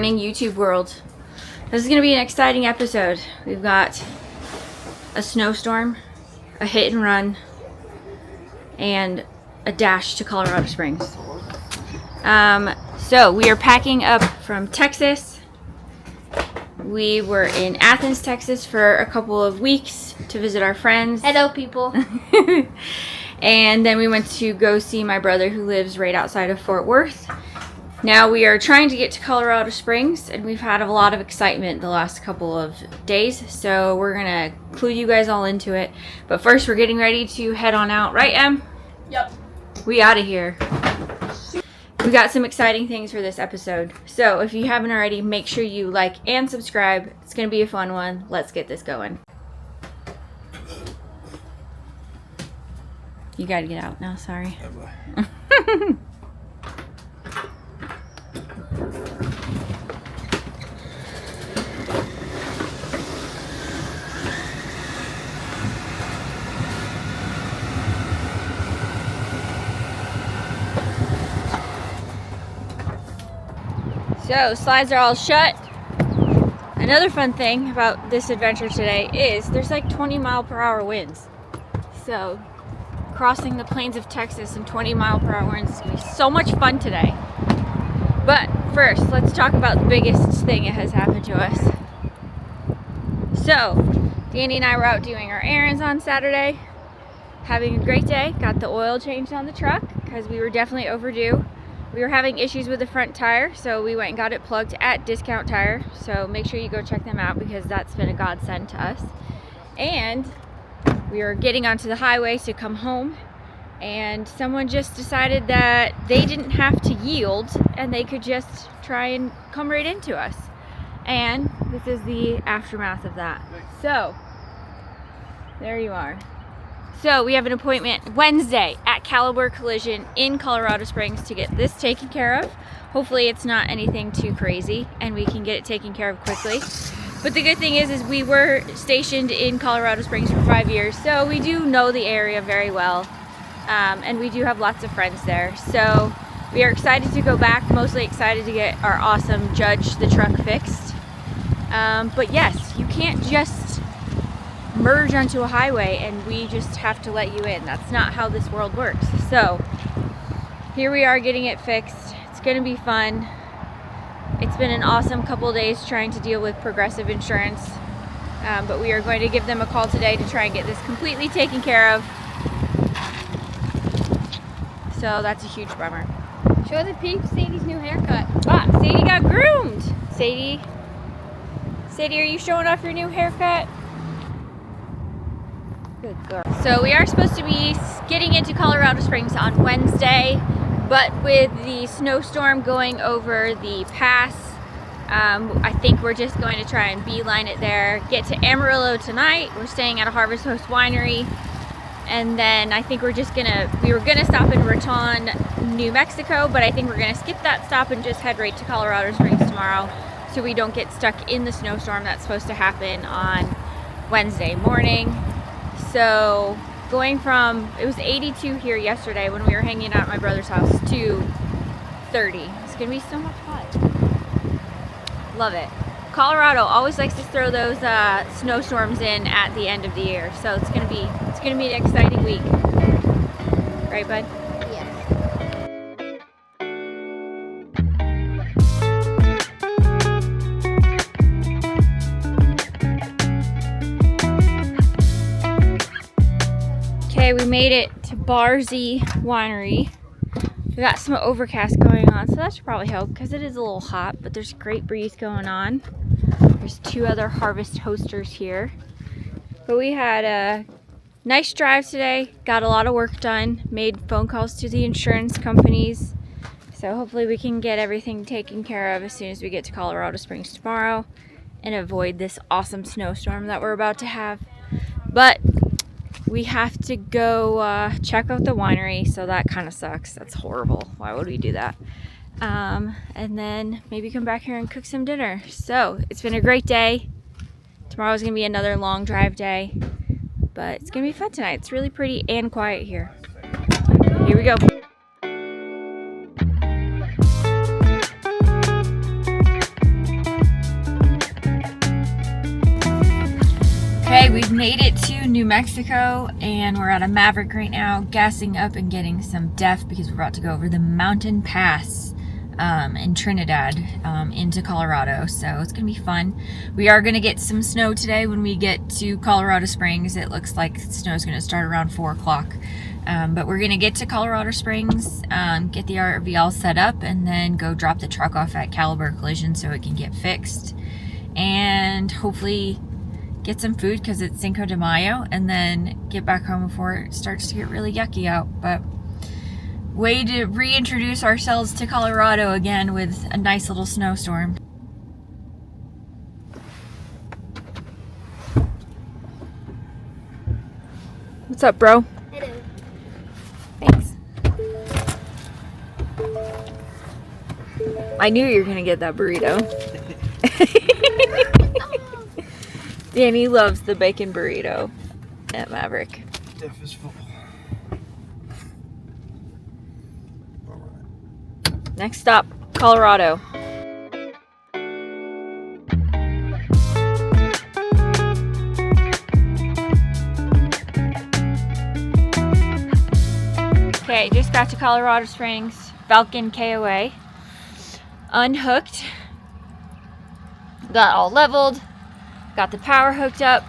morning, YouTube world. This is going to be an exciting episode. We've got a snowstorm, a hit and run, and a dash to Colorado Springs. So we are packing up from Texas. We were in Athens, Texas for a couple of weeks to visit our friends. Hello, people. And then we went to go see my brother who lives right outside of Fort Worth. Now we are trying to get to Colorado Springs, and we've had a lot of excitement the last couple of days, so we're gonna clue you guys all into it. But first, we're getting ready to head on out, right, Em? Yep. We out of here. We got some exciting things for this episode, so if you haven't already, make sure you like and subscribe. It's gonna be a fun one. Let's get this going. You gotta get out now, sorry. So, slides are all shut. Another fun thing about this adventure today is there's like 20-mile-per-hour winds. So, crossing the plains of Texas in 20-mile-per-hour winds is going to be so much fun today. But first, let's talk about the biggest thing that has happened to us. So, Danny and I were out doing our errands on Saturday, having a great day. Got the oil changed on the truck because we were definitely overdue. We were having issues with the front tire, so we went and got it plugged at Discount Tire. So make sure you go check them out because that's been a godsend to us. And we were getting onto the highway to come home, and someone just decided that they didn't have to yield and they could just try and come right into us. And this is the aftermath of that. So there you are. So we have an appointment Wednesday at Caliber Collision in Colorado Springs to get this taken care of. Hopefully it's not anything too crazy and we can get it taken care of quickly. But the good thing is we were stationed in Colorado Springs for 5 years, so we do know the area very well. And we do have lots of friends there. So we are excited to go back, mostly excited to get our awesome Judge the truck fixed. But yes, you can't just merge onto a highway and we just have to let you in. That's not how this world works. So here we are getting it fixed. It's gonna be fun. It's been an awesome couple of days trying to deal with Progressive Insurance, but we are going to give them a call today to try and get this completely taken care of. So that's a huge bummer. Show the peeps Sadie's new haircut. Ah, Sadie got groomed. Sadie, are you showing off your new haircut? Good girl. So we are supposed to be getting into Colorado Springs on Wednesday, but with the snowstorm going over the pass, I think we're just going to try and beeline it there. Get to Amarillo tonight. We're staying at a Harvest Host Winery, and then I think we were gonna stop in Raton, New Mexico, but I think we're gonna skip that stop and just head right to Colorado Springs tomorrow, so we don't get stuck in the snowstorm that's supposed to happen on Wednesday morning. So going from, it was 82 here yesterday when we were hanging out at my brother's house, to 30. It's gonna be so much fun. Love it. Colorado always likes to throw those snowstorms in at the end of the year, so it's gonna be an exciting week. Right, bud? Okay, we made it to Barzy Winery. We got some overcast going on, so that should probably help because it is a little hot, but there's a great breeze going on. There's 2 other Harvest Hosters here. But we had a nice drive today, got a lot of work done, made phone calls to the insurance companies. So hopefully we can get everything taken care of as soon as we get to Colorado Springs tomorrow and avoid this awesome snowstorm that we're about to have. But we have to go check out the winery, so that kind of sucks. That's horrible. Why would we do that? And then maybe come back here and cook some dinner. So it's been a great day. Tomorrow's gonna be another long drive day, but it's gonna be fun tonight. It's really pretty and quiet here. Here we go. made it to New Mexico and we're at a Maverick right now, gassing up and getting some DEF because we're about to go over the mountain pass in Trinidad into Colorado. So it's gonna be fun. We are gonna get some snow today when we get to Colorado Springs. It looks like snow's gonna start around 4 o'clock. But we're gonna get to Colorado Springs, get the RV all set up, and then go drop the truck off at Caliber Collision so it can get fixed. And hopefully get some food because it's Cinco de Mayo, and then get back home before it starts to get really yucky out. But way to reintroduce ourselves to Colorado again with a nice little snowstorm. What's up, bro? Hello. Thanks. I knew you were gonna get that burrito. Danny loves the bacon burrito at Maverick. DEF is full. All right. Next stop, Colorado. Okay, just got to Colorado Springs, Falcon KOA. Unhooked. Got all leveled. Got the power hooked up,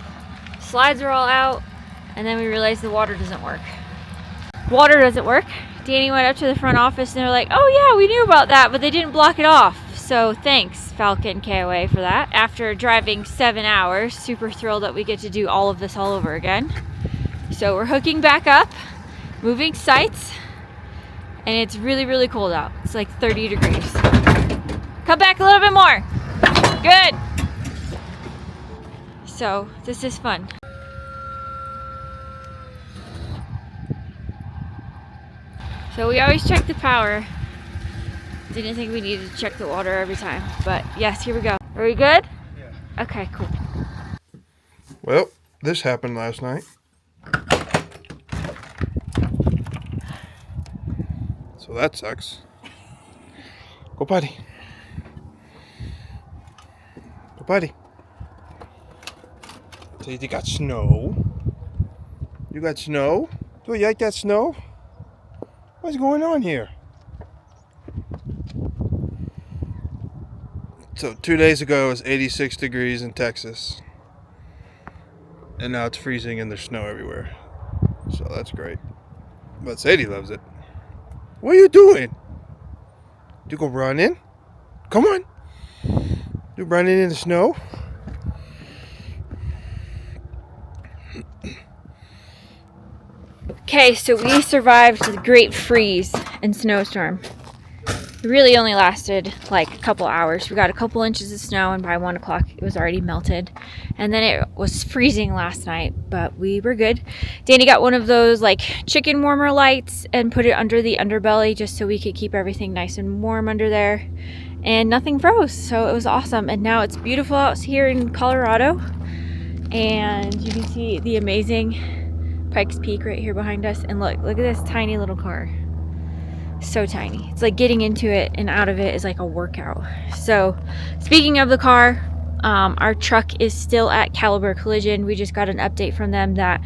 slides are all out, and then we realized the water doesn't work. Water doesn't work. Danny went up to the front office and they're like, oh yeah, we knew about that, but they didn't block it off. So thanks, Falcon KOA, for that. After driving 7 hours, super thrilled that we get to do all of this all over again. So we're hooking back up, moving sites, and it's really, really cold out. It's like 30 degrees. Come back a little bit more. Good. So this is fun. So we always check the power. Didn't think we needed to check the water every time, but yes, here we go. Are we good? Yeah. Okay, cool. Well, this happened last night. So that sucks. Go potty. Go potty. So you got snow? You got snow? Do you like that snow? What's going on here? So 2 days ago it was 86 degrees in Texas. And now it's freezing and there's snow everywhere. So that's great. But Sadie loves it. What are you doing? You go running? Come on. You running in the snow? Okay, so we survived the great freeze and snowstorm. It really only lasted like a couple hours. We got a couple inches of snow, and by 1 o'clock it was already melted. And then it was freezing last night, but we were good. Danny got one of those like chicken warmer lights and put it under the underbelly just so we could keep everything nice and warm under there. And nothing froze, so it was awesome. And now it's beautiful out here in Colorado. And you can see the amazing Pikes Peak right here behind us, and look at this tiny little car. So tiny. It's like getting into it and out of it is like a workout. So speaking of the car, our truck is still at Caliber Collision. We just got an update from them that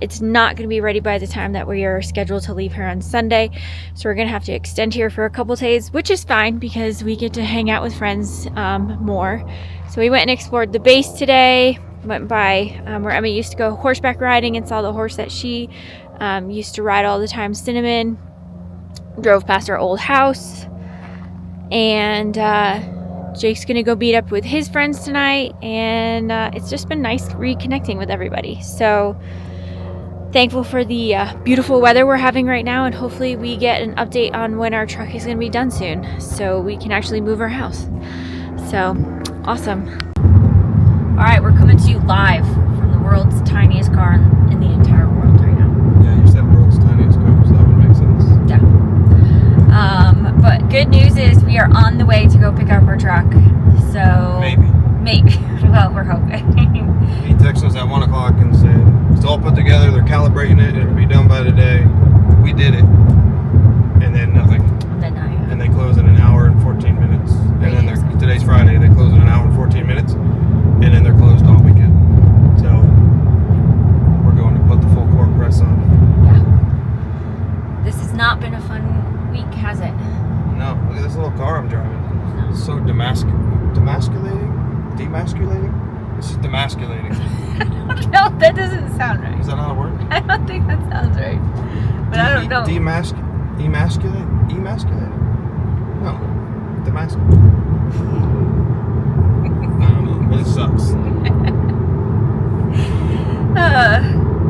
it's not going to be ready by the time that we are scheduled to leave here on Sunday. So we're going to have to extend here for a couple days, which is fine because we get to hang out with friends more. So we went and explored the base today. Went by where Emma used to go horseback riding and saw the horse that she used to ride all the time, Cinnamon. Drove past our old house, and Jake's gonna go meet up with his friends tonight, and it's just been nice reconnecting with everybody. So thankful for the beautiful weather we're having right now, and hopefully we get an update on when our truck is gonna be done soon so we can actually move our house. So awesome. All right, we're coming to you live from the world's tiniest car in the entire world right now. Yeah, you said world's tiniest car, so that would make sense. Yeah. But good news is we are on the way to go pick up our truck. So Maybe. Well, we're hoping. He texted us at 1 o'clock and said it's all put together. They're calibrating it. It'll be done by today. We did it, and then nothing. And they close in an hour and 14 minutes. And then today's Friday. They close in an hour and 14 minutes, and then they're closed all weekend. So not been a fun week, has it? No, look at this little car I'm driving. No. It's so demasculating? This is demasculating. No, that doesn't sound right. Is that not a word? I don't think that sounds right. But I don't know. Emasculate? No. Demasculate. I don't know, but it sucks.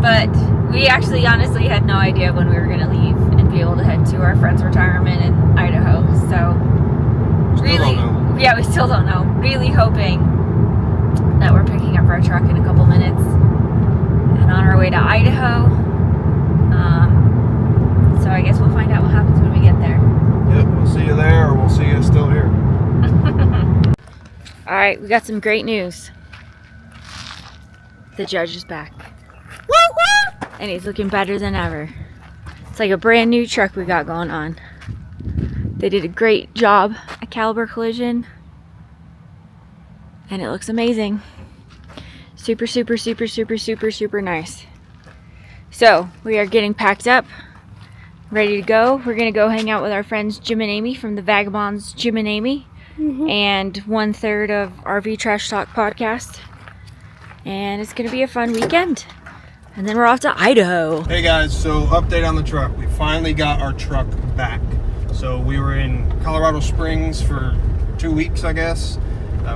But we actually honestly had no idea when we were going to leave and be able to head to our friend's retirement in Idaho. So Still don't know. Yeah, we still don't know. Really hoping that we're picking up our truck in a couple minutes and on our way to Idaho. So I guess we'll find out what happens when we get there. Yep, we'll see you there, or we'll see you still here. All right, we got some great news. The judge is back. And he's looking better than ever. It's like a brand new truck we got going on. They did a great job at Caliber Collision. And it looks amazing. Super, super, super, super, super, super nice. So, we are getting packed up. Ready to go. We're going to go hang out with our friends Jim and Amy from the Vagabonds Jim and Amy. And 1/3 of RV Trash Talk podcast. And it's going to be a fun weekend. And then we're off to Idaho. Hey guys, so update on the truck. We finally got our truck back. So we were in Colorado Springs for 2 weeks, I guess.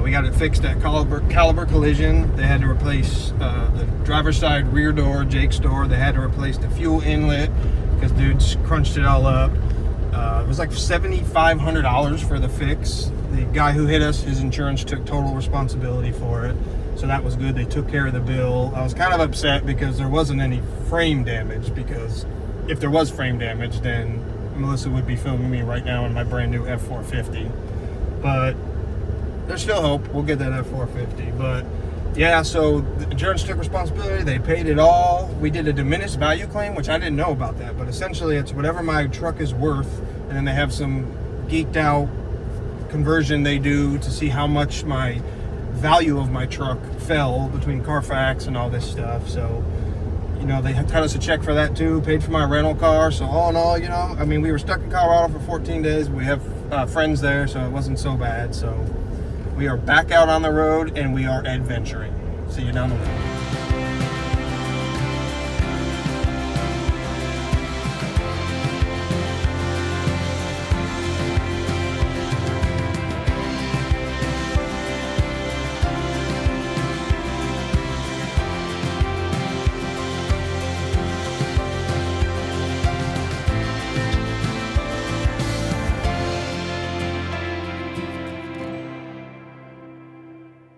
We got it fixed at Caliber Collision. They had to replace the driver's side rear door, Jake's door. They had to replace the fuel inlet because dudes crunched it all up. It was like $7,500 for the fix. The guy who hit us, his insurance took total responsibility for it. So that was good. They took care of the bill. I was kind of upset because there wasn't any frame damage, because if there was frame damage, then Melissa would be filming me right now in my brand new F450. But there's still hope. We'll get that F450. But yeah, so the insurance took responsibility. They paid it all. We did a diminished value claim, which I didn't know about that. But essentially, it's whatever my truck is worth. And then they have some geeked out conversion they do to see how much my value of my truck fell between Carfax and all this stuff. So, you know, they cut us a check for that too, paid for my rental car. So all in all, you know, I mean, we were stuck in Colorado for 14 days. We have friends there, so it wasn't so bad. So we are back out on the road and we are adventuring. See you down the road.